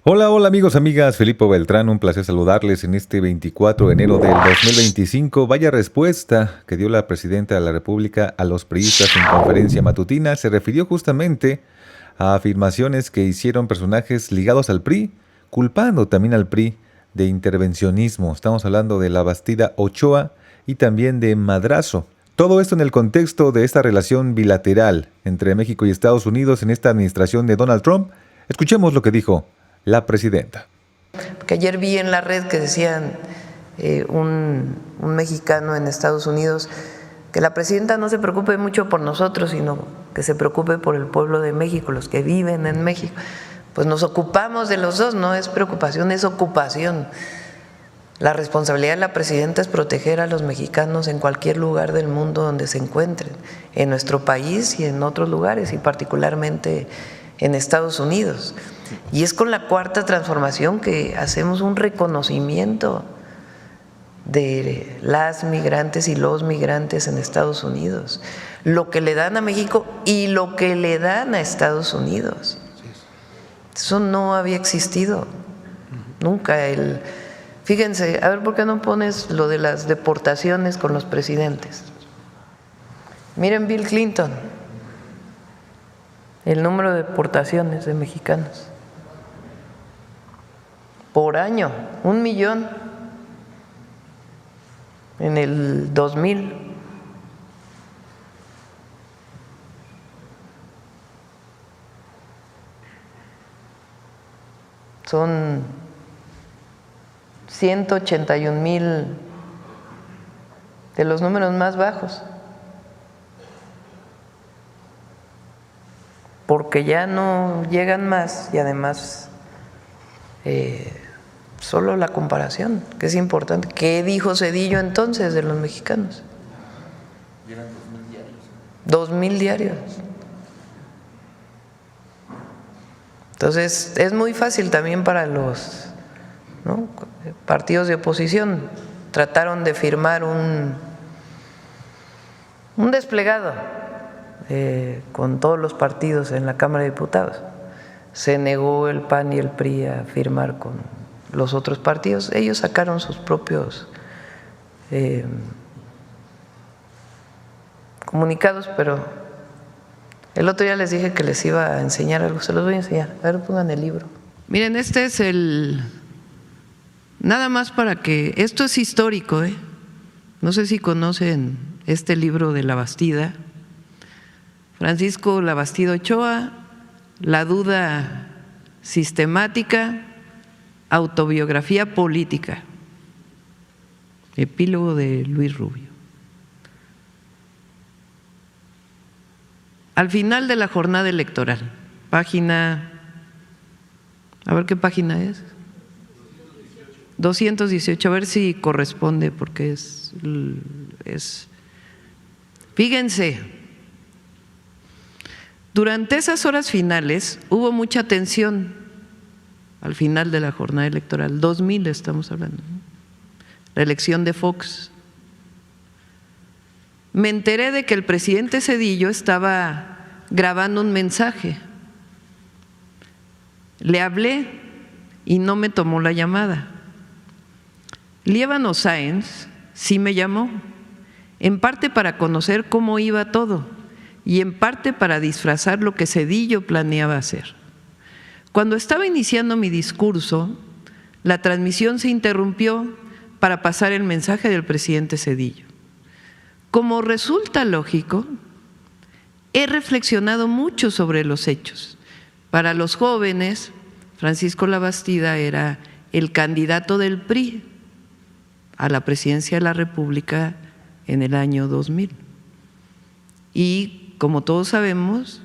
Hola, hola amigos, amigas, Felipe Beltrán, un placer saludarles en este 24 de enero del 2025. Vaya respuesta que dio la presidenta de la República a los priistas en conferencia matutina. Se refirió justamente a afirmaciones que hicieron personajes ligados al PRI, culpando también al PRI de intervencionismo. Estamos hablando de la Bastida Ochoa y también de Madrazo. Todo esto en el contexto de esta relación bilateral entre México y Estados Unidos en esta administración de Donald Trump. Escuchemos lo que dijo la presidenta. Que ayer vi en la red que decían un mexicano en Estados Unidos que la presidenta no se preocupe mucho por nosotros, sino que se preocupe por el pueblo de México, los que viven en México. Pues nos ocupamos de los dos, no es preocupación, es ocupación. La responsabilidad de la presidenta es proteger a los mexicanos en cualquier lugar del mundo donde se encuentren, en nuestro país y en otros lugares, y particularmente en Estados Unidos. Y es con la Cuarta Transformación que hacemos un reconocimiento de las migrantes y los migrantes en Estados Unidos, lo que le dan a México y lo que le dan a Estados Unidos. Eso no había existido nunca. Fíjense, a ver, ¿por qué no pones lo de las deportaciones con los presidentes? Miren Bill Clinton, el número de deportaciones de mexicanos por año, 1 millón en el 2000. Son 181,000 de los números más bajos, porque ya no llegan más y además solo la comparación, que es importante. ¿Qué dijo Zedillo entonces de los mexicanos? Llevan 2,000 diarios. 2,000 diarios. Entonces, es muy fácil también para los partidos de oposición. Trataron de firmar un desplegado con todos los partidos en la Cámara de Diputados. Se negó el PAN y el PRI a firmar con los otros partidos. Ellos sacaron sus propios comunicados, pero el otro día les dije que les iba a enseñar algo, se los voy a enseñar. A ver, pongan el libro. Miren, este es nada más para que, esto es histórico, no sé si conocen este libro de La Bastida, Francisco La Bastida Ochoa, La duda sistemática, autobiografía política, epílogo de Luis Rubio. Al final de la jornada electoral, página, a ver qué página es. 218, a ver si corresponde, porque es fíjense, durante esas horas finales hubo mucha tensión al final de la jornada electoral, 2000 estamos hablando, la elección de Fox. Me enteré de que el presidente Zedillo estaba grabando un mensaje. Le hablé y no me tomó la llamada. Líbano Sáenz sí me llamó, en parte para conocer cómo iba todo y en parte para disfrazar lo que Zedillo planeaba hacer. Cuando estaba iniciando mi discurso, la transmisión se interrumpió para pasar el mensaje del presidente Zedillo. Como resulta lógico, he reflexionado mucho sobre los hechos. Para los jóvenes, Francisco La Bastida era el candidato del PRI a la presidencia de la República en el año 2000. Y como todos sabemos,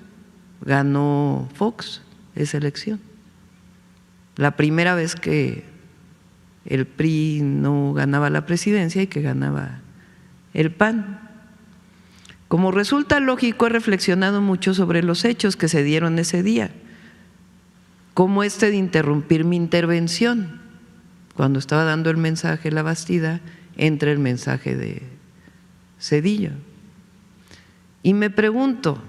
ganó Fox esa elección. La primera vez que el PRI no ganaba la presidencia y que ganaba el PAN. Como resulta lógico, he reflexionado mucho sobre los hechos que se dieron ese día, como de interrumpir mi intervención cuando estaba dando el mensaje La Bastida entre el mensaje de Zedillo. Y me pregunto,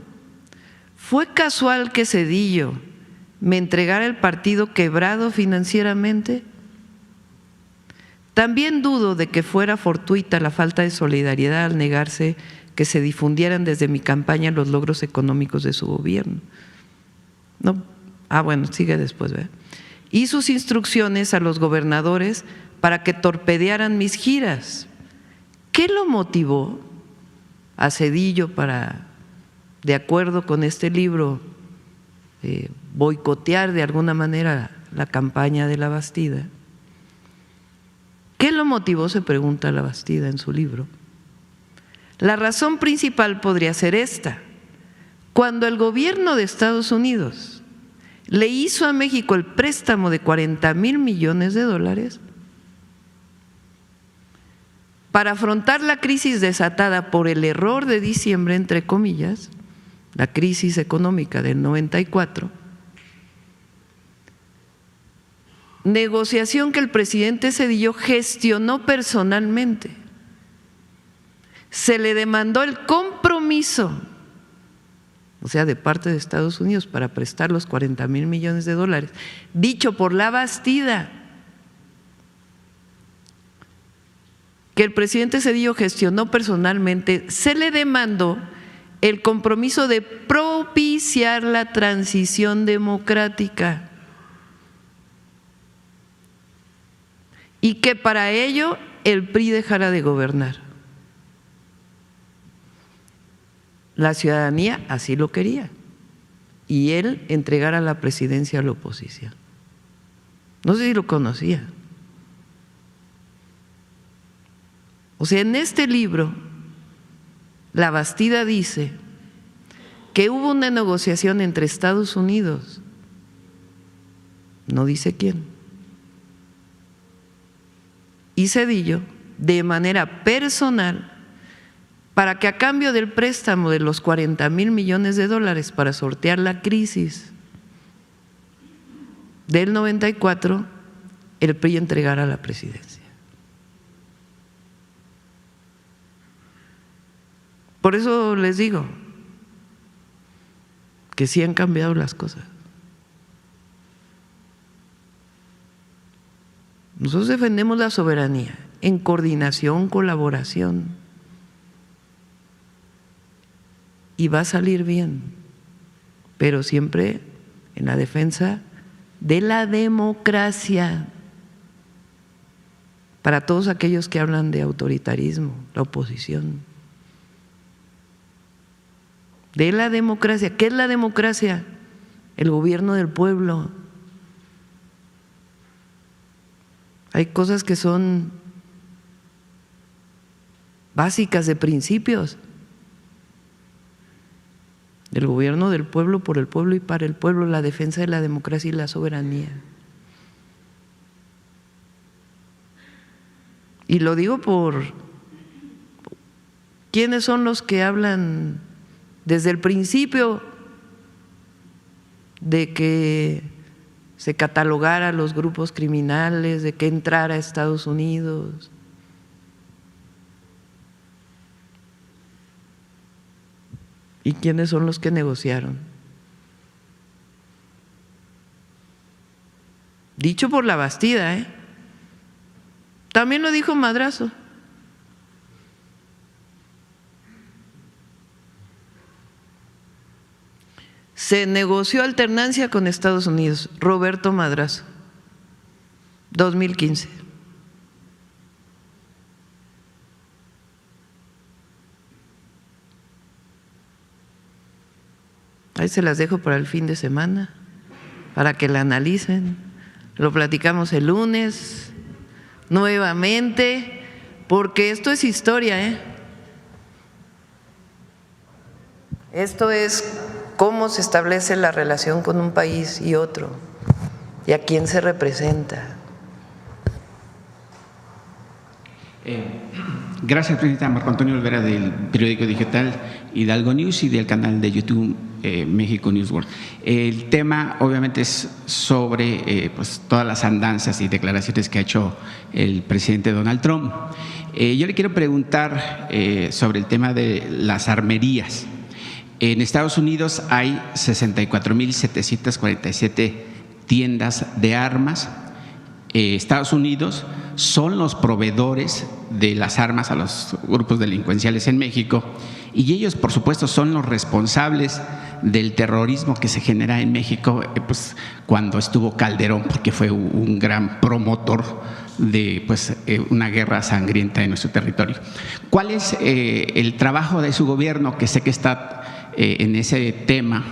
¿fue casual que Zedillo me entregara el partido quebrado financieramente. También dudo de que fuera fortuita la falta de solidaridad al negarse que se difundieran desde mi campaña los logros económicos de su gobierno. No, bueno, sigue después, ¿verdad? Y sus instrucciones a los gobernadores para que torpedearan mis giras. ¿Qué lo motivó a Zedillo para, de acuerdo con este libro, boicotear de alguna manera la campaña de Labastida? ¿Qué lo motivó?, se pregunta Labastida en su libro. La razón principal podría ser esta: cuando el gobierno de Estados Unidos le hizo a México el préstamo de $40,000 millones para afrontar la crisis desatada por el error de diciembre, entre comillas, la crisis económica del 94, negociación que el presidente Zedillo gestionó personalmente. Se le demandó el compromiso, o sea, de parte de Estados Unidos, para prestar los $40,000 millones, dicho por Labastida, que el presidente Zedillo gestionó personalmente. Se le demandó el compromiso de propiciar la transición democrática y que para ello el PRI dejara de gobernar. La ciudadanía así lo quería y él entregara la presidencia a la oposición. No sé si lo conocía. O sea, en este libro Labastida dice que hubo una negociación entre Estados Unidos, no dice quién, y Zedillo de manera personal, para que a cambio del préstamo de los $40,000 millones para sortear la crisis del 94, el PRI entregara la presidencia. Por eso les digo que sí han cambiado las cosas. Nosotros defendemos la soberanía en coordinación, colaboración, y va a salir bien, pero siempre en la defensa de la democracia. Para todos aquellos que hablan de autoritarismo, la oposición, de la democracia. ¿Qué es la democracia? El gobierno del pueblo. Hay cosas que son básicas, de principios. Del gobierno del pueblo, por el pueblo y para el pueblo, la defensa de la democracia y la soberanía. Y lo digo por quiénes son los que hablan desde el principio de que se catalogara a los grupos criminales, de que entrara a Estados Unidos. ¿Y quiénes son los que negociaron? Dicho por Labastida, ¿eh? También lo dijo Madrazo. Se negoció alternancia con Estados Unidos, Roberto Madrazo, 2015. Ahí se las dejo para el fin de semana, para que la analicen. Lo platicamos el lunes nuevamente, porque esto es historia, ¿eh? Esto es cómo se establece la relación con un país y otro, y a quién se representa. Gracias, presidenta. Marco Antonio Olvera, del periódico digital Hidalgo News y del canal de YouTube México News World. El tema obviamente es sobre pues, todas las andanzas y declaraciones que ha hecho el presidente Donald Trump. Yo le quiero preguntar sobre el tema de las armerías. En Estados Unidos hay 64.747 tiendas de armas. Estados Unidos son los proveedores de las armas a los grupos delincuenciales en México, y ellos, por supuesto, son los responsables del terrorismo que se genera en México, pues cuando estuvo Calderón, porque fue un gran promotor de una guerra sangrienta en nuestro territorio. ¿Cuál es el trabajo de su gobierno, que sé que está en ese tema,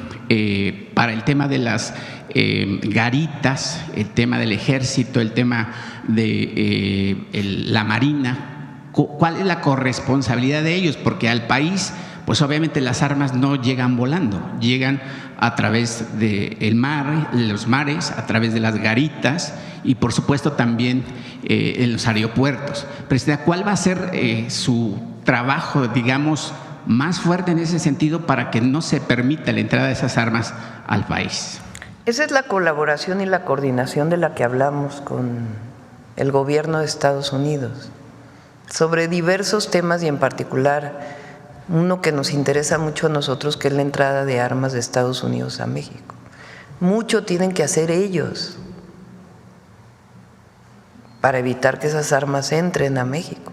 para el tema de las garitas, el tema del ejército, el tema de la marina? ¿Cuál es la corresponsabilidad de ellos? Porque al país, pues obviamente las armas no llegan volando, llegan a través del mar, los mares, a través de las garitas y por supuesto también en los aeropuertos. Presidenta, ¿cuál va a ser su trabajo, digamos, más fuerte en ese sentido para que no se permita la entrada de esas armas al país? Esa es la colaboración y la coordinación de la que hablamos con el gobierno de Estados Unidos sobre diversos temas, y en particular uno que nos interesa mucho a nosotros, que es la entrada de armas de Estados Unidos a México. Mucho tienen que hacer ellos para evitar que esas armas entren a México.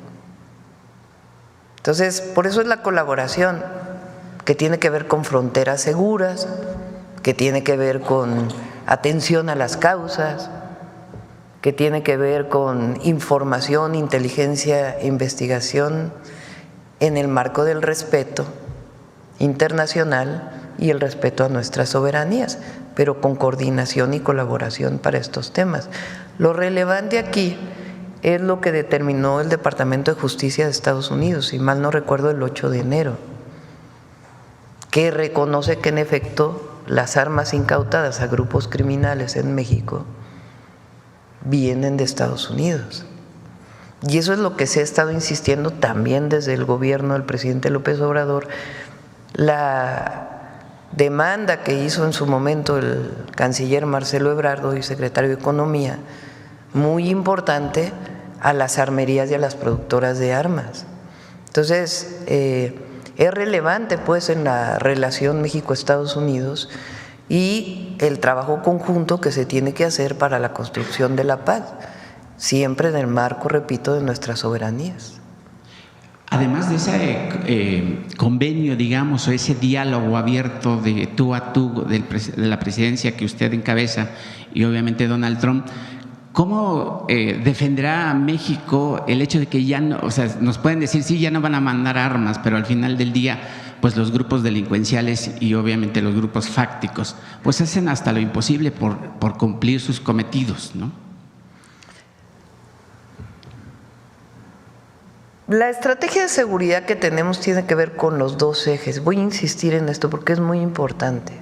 Entonces, por eso es la colaboración, que tiene que ver con fronteras seguras, que tiene que ver con atención a las causas, que tiene que ver con información, inteligencia e investigación en el marco del respeto internacional y el respeto a nuestras soberanías, pero con coordinación y colaboración para estos temas. Lo relevante aquí es lo que determinó el Departamento de Justicia de Estados Unidos, si mal no recuerdo, el 8 de enero, que reconoce que en efecto las armas incautadas a grupos criminales en México vienen de Estados Unidos. Y eso es lo que se ha estado insistiendo también desde el gobierno del presidente López Obrador. La demanda que hizo en su momento el canciller Marcelo Ebrard y secretario de Economía, muy importante, a las armerías y a las productoras de armas. Entonces, es relevante pues en la relación México-Estados Unidos y el trabajo conjunto que se tiene que hacer para la construcción de la paz, siempre en el marco, repito, de nuestras soberanías. Además de ese convenio, digamos, o ese diálogo abierto de tú a tú de la presidencia que usted encabeza y obviamente Donald Trump, ¿cómo defenderá a México el hecho de que ya no, o sea, nos pueden decir, sí, ya no van a mandar armas, pero al final del día, pues los grupos delincuenciales y obviamente los grupos fácticos, pues hacen hasta lo imposible por cumplir sus cometidos, ¿no? La estrategia de seguridad que tenemos tiene que ver con los dos ejes. Voy a insistir en esto porque es muy importante.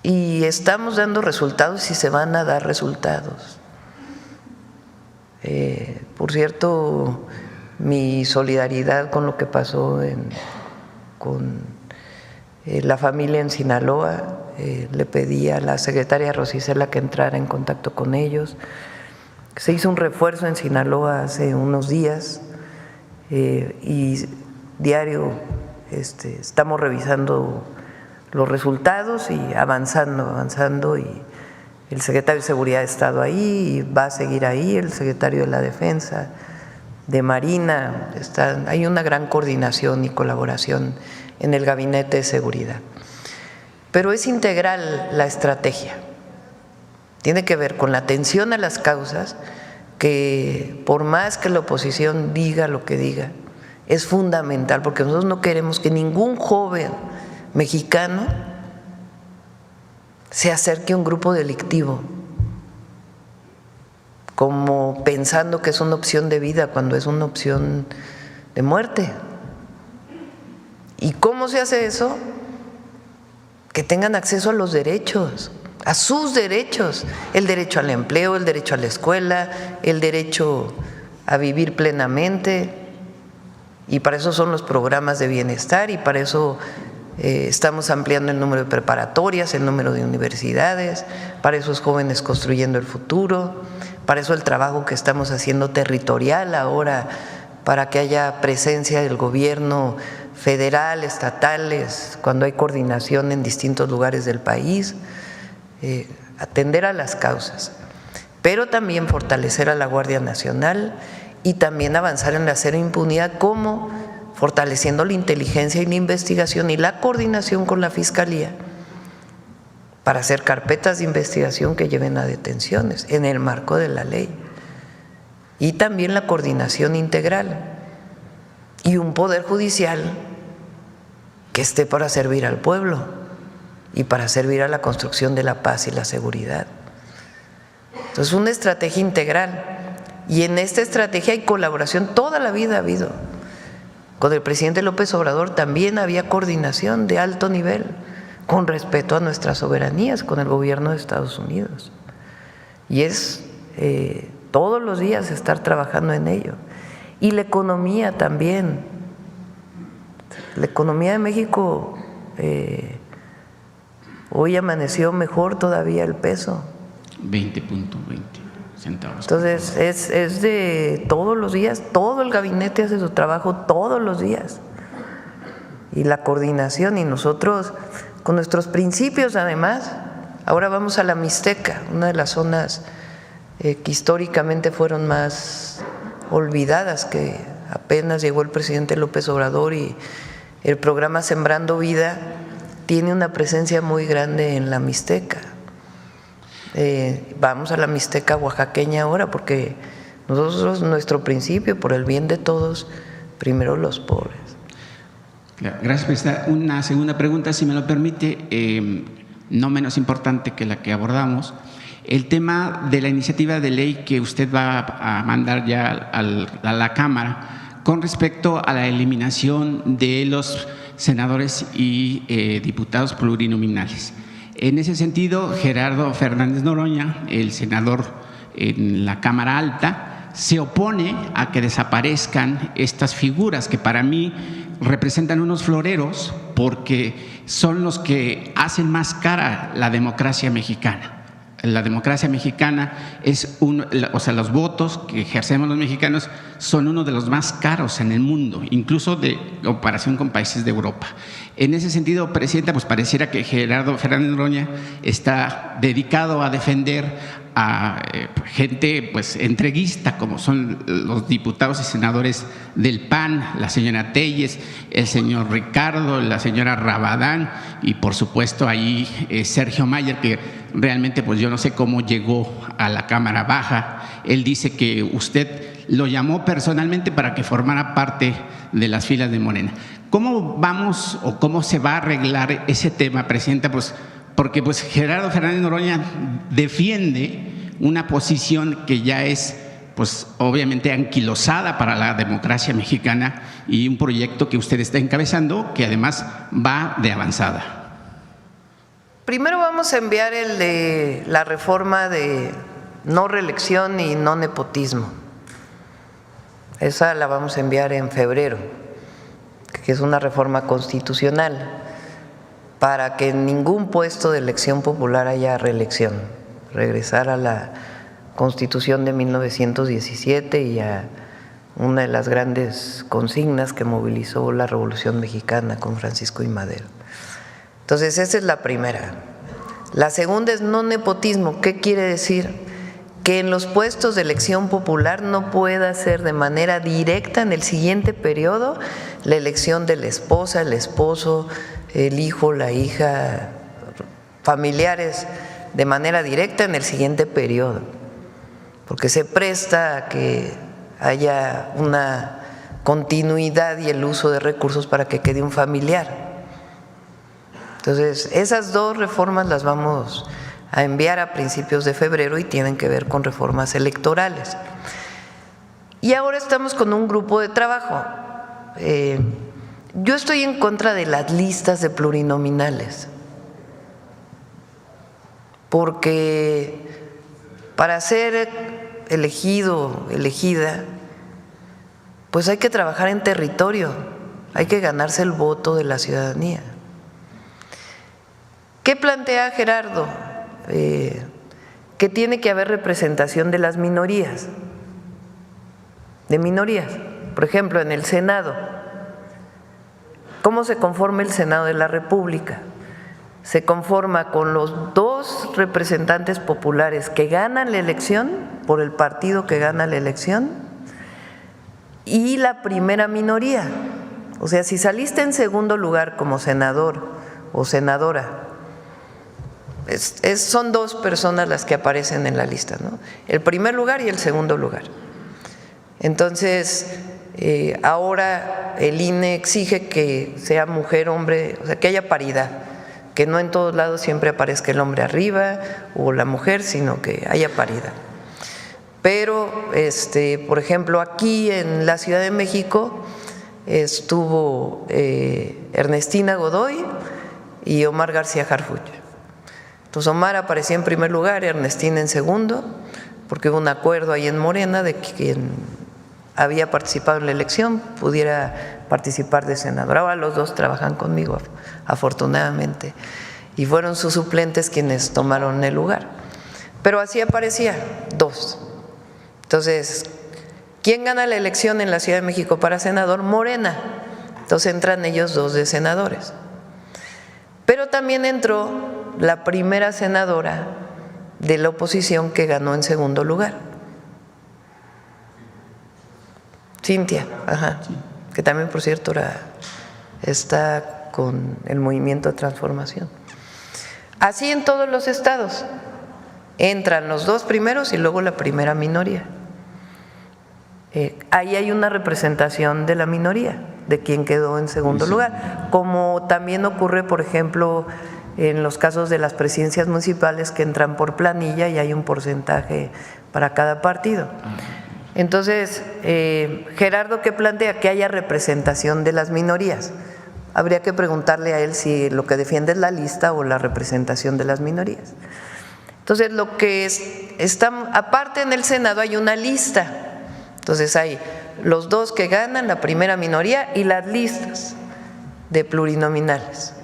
Y estamos dando resultados y se van a dar resultados. Por cierto, mi solidaridad con lo que pasó con la familia en Sinaloa, le pedí a la secretaria Rosicela que entrara en contacto con ellos. Se hizo un refuerzo en Sinaloa hace unos días y diario estamos revisando los resultados y avanzando, y el secretario de Seguridad ha estado ahí y va a seguir ahí, el secretario de la Defensa, de Marina, hay una gran coordinación y colaboración en el Gabinete de Seguridad. Pero es integral la estrategia, tiene que ver con la atención a las causas, que por más que la oposición diga lo que diga, es fundamental, porque nosotros no queremos que ningún joven mexicano se acerque a un grupo delictivo como pensando que es una opción de vida cuando es una opción de muerte. ¿Y cómo se hace eso? Que tengan acceso a los derechos, a sus derechos, el derecho al empleo, el derecho a la escuela, el derecho a vivir plenamente, y para eso son los programas de bienestar, y para eso estamos ampliando el número de preparatorias, el número de universidades, para esos jóvenes construyendo el futuro, para eso el trabajo que estamos haciendo territorial ahora, para que haya presencia del gobierno federal, estatales, cuando hay coordinación en distintos lugares del país, atender a las causas, pero también fortalecer a la Guardia Nacional y también avanzar en la cero impunidad, como fortaleciendo la inteligencia y la investigación y la coordinación con la Fiscalía para hacer carpetas de investigación que lleven a detenciones en el marco de la ley, y también la coordinación integral y un poder judicial que esté para servir al pueblo y para servir a la construcción de la paz y la seguridad. Entonces, una estrategia integral, y en esta estrategia hay colaboración, toda la vida ha habido. Con el presidente López Obrador también había coordinación de alto nivel, con respeto a nuestras soberanías, con el gobierno de Estados Unidos. Y es todos los días estar trabajando en ello. Y la economía también. La economía de México hoy amaneció mejor todavía el peso. 20.20 centavos. Entonces es de todos los días, todo el gabinete hace su trabajo todos los días. Y la coordinación, y nosotros con nuestros principios además, ahora vamos a la Mixteca, una de las zonas que históricamente fueron más olvidadas, que apenas llegó el presidente López Obrador, y el programa Sembrando Vida tiene una presencia muy grande en la Mixteca. Vamos a la Mixteca oaxaqueña ahora, porque nosotros, nuestro principio, por el bien de todos, primero los pobres. Gracias, presidenta. Una segunda pregunta, si me lo permite, no menos importante que la que abordamos. El tema de la iniciativa de ley que usted va a mandar ya a la Cámara con respecto a la eliminación de los senadores y diputados plurinominales. En ese sentido, Gerardo Fernández Noroña, el senador en la Cámara Alta, se opone a que desaparezcan estas figuras que para mí representan unos floreros, porque son los que hacen más cara la democracia mexicana. La democracia mexicana es los votos que ejercemos los mexicanos son uno de los más caros en el mundo, incluso de comparación con países de Europa. En ese sentido, presidenta, pues pareciera que Gerardo Fernández Noroña está dedicado a defender a gente pues entreguista, como son los diputados y senadores del PAN, la señora Telles, el señor Ricardo, la señora Rabadán y por supuesto ahí Sergio Mayer, que realmente pues yo no sé cómo llegó a la Cámara Baja. Él dice que usted lo llamó personalmente para que formara parte de las filas de Morena. ¿Cómo vamos o cómo se va a arreglar ese tema, presidenta? Pues porque pues Gerardo Fernández Noroña defiende una posición que ya es pues obviamente anquilosada para la democracia mexicana, y un proyecto que usted está encabezando que además va de avanzada. Primero vamos a enviar el de la reforma de no reelección y no nepotismo. Esa la vamos a enviar en febrero, que es una reforma constitucional para que en ningún puesto de elección popular haya reelección, regresar a la Constitución de 1917 y a una de las grandes consignas que movilizó la Revolución Mexicana con Francisco I. Madero. Entonces, esa es la primera. La segunda es no nepotismo. ¿Qué quiere decir? Que en los puestos de elección popular no pueda ser de manera directa en el siguiente periodo la elección de la esposa, el esposo, el hijo, la hija, familiares de manera directa en el siguiente periodo, porque se presta a que haya una continuidad y el uso de recursos para que quede un familiar. Entonces, esas dos reformas las vamos a enviar a principios de febrero y tienen que ver con reformas electorales. Y ahora estamos con un grupo de trabajo. Yo estoy en contra de las listas de plurinominales, porque para ser elegido, elegida, pues hay que trabajar en territorio, hay que ganarse el voto de la ciudadanía. ¿Qué plantea Gerardo? Que tiene que haber representación de las minorías, Por ejemplo, en el Senado, ¿Cómo se conforma el Senado de la República? Se conforma con los 2 representantes populares que ganan la elección, por el partido que gana la elección, y la primera minoría. O sea, si saliste en segundo lugar como senador o senadora, son 2 personas las que aparecen en la lista, ¿no? El primer lugar y el segundo lugar. Entonces, ahora el INE exige que sea mujer, hombre, o sea, que haya paridad, que no en todos lados siempre aparezca el hombre arriba o la mujer, sino que haya paridad. Pero, por ejemplo, aquí en la Ciudad de México estuvo Ernestina Godoy y Omar García Harfuch. Entonces Omar aparecía en primer lugar, Ernestina en segundo, porque hubo un acuerdo ahí en Morena de que quien había participado en la elección pudiera participar de senador. Ahora los 2 trabajan conmigo, afortunadamente, y fueron sus suplentes quienes tomaron el lugar. Pero así aparecía 2. Entonces, ¿quién gana la elección en la Ciudad de México para senador? Morena. Entonces entran ellos 2 de senadores. Pero también entró la primera senadora de la oposición que ganó en segundo lugar, Cintia, que también, por cierto, está con el Movimiento de Transformación. Así en todos los estados, entran los 2 primeros y luego la primera minoría. Ahí hay una representación de la minoría, de quien quedó en segundo lugar, como también ocurre, por ejemplo, en los casos de las presidencias municipales que entran por planilla y hay un porcentaje para cada partido. Entonces, Gerardo, ¿qué plantea? Que haya representación de las minorías. Habría que preguntarle a él si lo que defiende es la lista o la representación de las minorías. Entonces, lo que está, aparte en el Senado hay una lista. Entonces hay los 2 que ganan, la primera minoría, y las listas de plurinominales.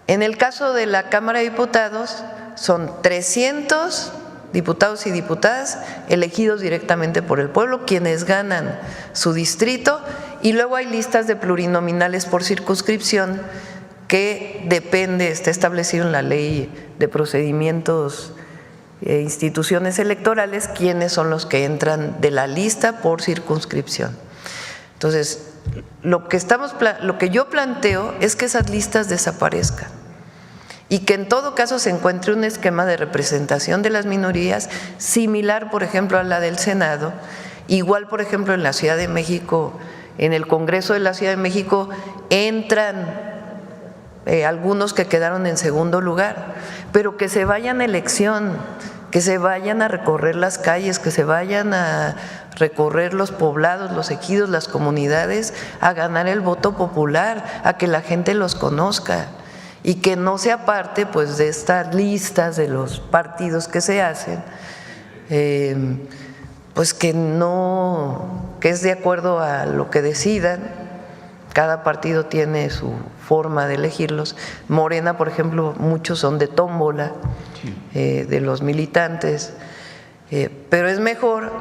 En el caso de la Cámara de Diputados son 300 diputados y diputadas elegidos directamente por el pueblo, quienes ganan su distrito, y luego hay listas de plurinominales por circunscripción que depende, está establecido en la Ley de Procedimientos e Instituciones Electorales, quiénes son los que entran de la lista por circunscripción. Entonces, lo que yo planteo es que esas listas desaparezcan y que en todo caso se encuentre un esquema de representación de las minorías similar, por ejemplo, a la del Senado. Igual, por ejemplo, en la Ciudad de México, en el Congreso de la Ciudad de México entran algunos que quedaron en segundo lugar, pero que se vayan a elección, que se vayan a recorrer las calles, que se vayan a recorrer los poblados, los ejidos, las comunidades, a ganar el voto popular, a que la gente los conozca y que no sea parte pues de estas listas de los partidos que se hacen, pues que es de acuerdo a lo que decidan. Cada partido tiene su forma de elegirlos. Morena, por ejemplo, muchos son de tómbola, de los militantes, pero es mejor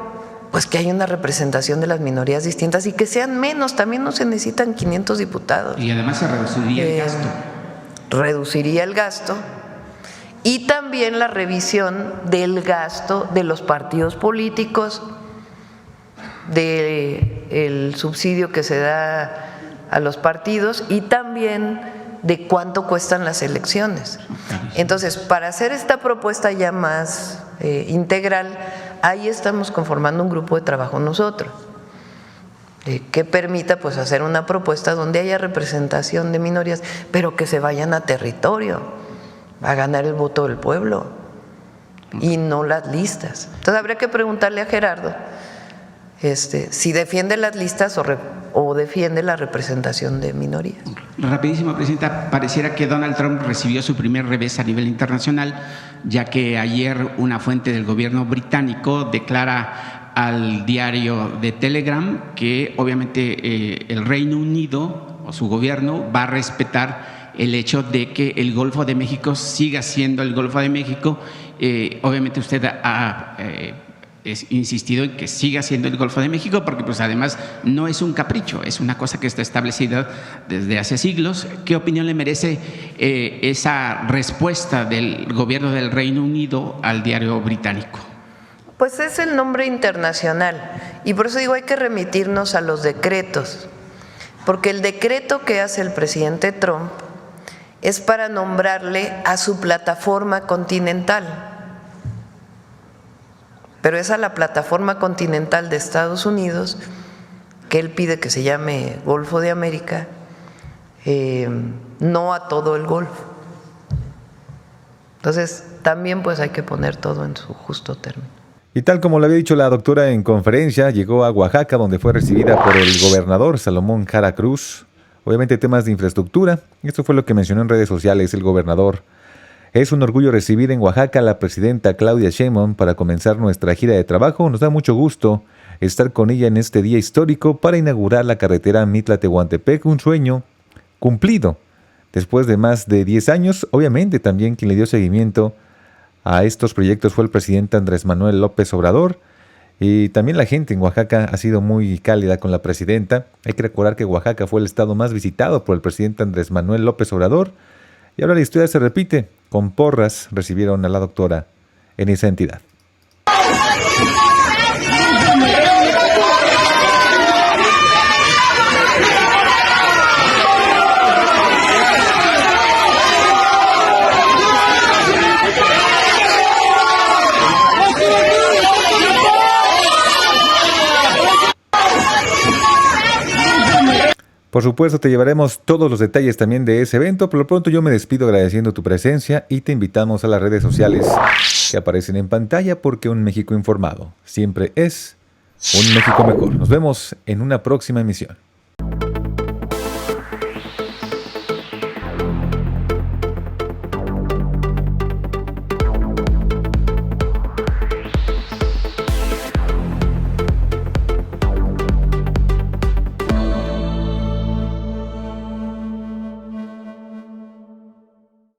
pues que haya una representación de las minorías distintas y que sean menos. También no se necesitan 500 diputados. Y además se reduciría el gasto. Reduciría el gasto y también la revisión del gasto de los partidos políticos, del subsidio que se da a los partidos y también de cuánto cuestan las elecciones. Entonces, para hacer esta propuesta ya más integral, ahí estamos conformando un grupo de trabajo nosotros, que permita pues hacer una propuesta donde haya representación de minorías, pero que se vayan a territorio, a ganar el voto del pueblo y no las listas. Entonces habría que preguntarle a Gerardo si defiende las listas o defiende la representación de minorías. Rapidísimo, Presidenta, pareciera que Donald Trump recibió su primer revés a nivel internacional, ya que ayer una fuente del gobierno británico declara al diario de Telegram que obviamente el Reino Unido o su gobierno va a respetar el hecho de que el Golfo de México siga siendo el Golfo de México. Obviamente usted ha insistido en que siga siendo el Golfo de México, porque pues además no es un capricho, es una cosa que está establecida desde hace siglos. ¿Qué opinión le merece esa respuesta del gobierno del Reino Unido al diario británico? Pues es el nombre internacional y por eso digo hay que remitirnos a los decretos, porque el decreto que hace el presidente Trump es para nombrarle a su plataforma continental. Pero es a la plataforma continental de Estados Unidos que él pide que se llame Golfo de América, no a todo el Golfo. Entonces, también pues hay que poner todo en su justo término. Y tal como le había dicho la doctora en conferencia, llegó a Oaxaca, donde fue recibida por el gobernador Salomón Jara Cruz. Obviamente temas de infraestructura, esto fue lo que mencionó en redes sociales el gobernador. Es un orgullo recibir en Oaxaca a la presidenta Claudia Sheinbaum para comenzar nuestra gira de trabajo. Nos da mucho gusto estar con ella en este día histórico para inaugurar la carretera Mitla-Tehuantepec, un sueño cumplido. Después de más de 10 años, obviamente también quien le dio seguimiento a estos proyectos fue el presidente Andrés Manuel López Obrador. Y también la gente en Oaxaca ha sido muy cálida con la presidenta. Hay que recordar que Oaxaca fue el estado más visitado por el presidente Andrés Manuel López Obrador. Y ahora la historia se repite. Con porras recibieron a la doctora en esa entidad. Por supuesto, te llevaremos todos los detalles también de ese evento. Por lo pronto yo me despido agradeciendo tu presencia y te invitamos a las redes sociales que aparecen en pantalla, porque un México informado siempre es un México mejor. Nos vemos en una próxima emisión.